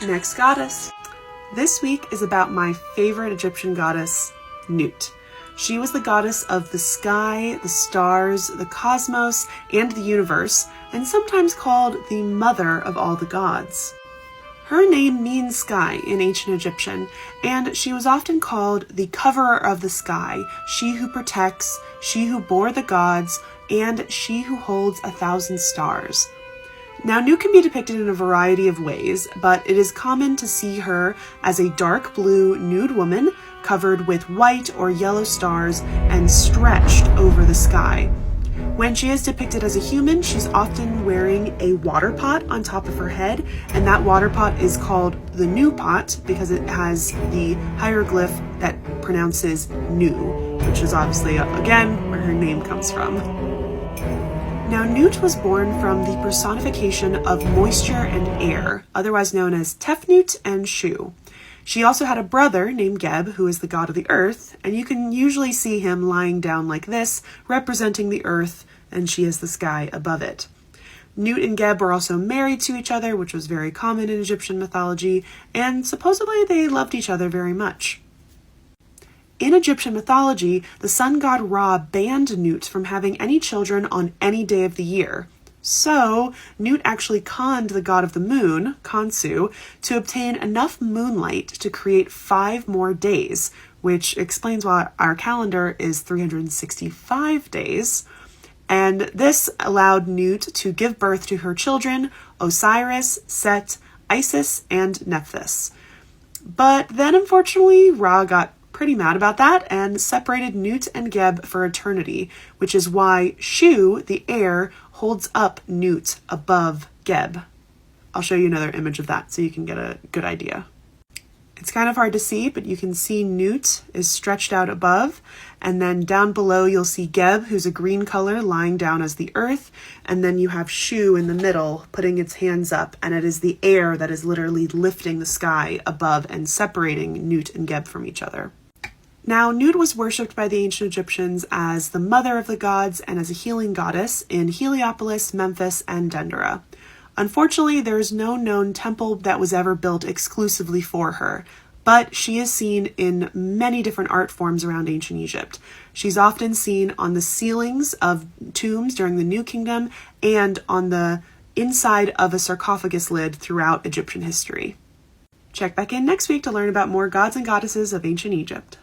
Next goddess. This week is about my favorite Egyptian goddess, Nut. She was the goddess of the sky, the stars, the cosmos, and the universe, and sometimes called the mother of all the gods. Her name means sky in ancient Egyptian, and she was often called the coverer of the sky, she who protects, she who bore the gods, and she who holds 1,000 stars. Now, Nut can be depicted in a variety of ways, but it is common to see her as a dark blue nude woman covered with white or yellow stars and stretched over the sky. When she is depicted as a human, she's often wearing a water pot on top of her head, and that water pot is called the Nu pot because it has the hieroglyph that pronounces Nu, which is obviously, again, where her name comes from. Now, Nut was born from the personification of moisture and air, otherwise known as Tefnut and Shu. She also had a brother named Geb, who is the god of the earth, and you can usually see him lying down like this, representing the earth, and she is the sky above it. Nut and Geb were also married to each other, which was very common in Egyptian mythology, and supposedly they loved each other very much. In Egyptian mythology, the sun god Ra banned Nut from having any children on any day of the year. So, Nut actually conned the god of the moon, Khonsu, to obtain enough moonlight to create 5 more days, which explains why our calendar is 365 days. And this allowed Nut to give birth to her children, Osiris, Set, Isis, and Nephthys. But then, unfortunately, Ra got pretty mad about that and separated Nut and Geb for eternity, which is why Shu, the air, holds up Nut above Geb. I'll show you another image of that so you can get a good idea. It's kind of hard to see, but you can see Nut is stretched out above, and then down below you'll see Geb, who's a green color, lying down as the earth, and then you have Shu in the middle putting its hands up, and it is the air that is literally lifting the sky above and separating Nut and Geb from each other. Now, Nut was worshipped by the ancient Egyptians as the mother of the gods and as a healing goddess in Heliopolis, Memphis, and Dendera. Unfortunately, there is no known temple that was ever built exclusively for her, but she is seen in many different art forms around ancient Egypt. She's often seen on the ceilings of tombs during the New Kingdom and on the inside of a sarcophagus lid throughout Egyptian history. Check back in next week to learn about more gods and goddesses of ancient Egypt.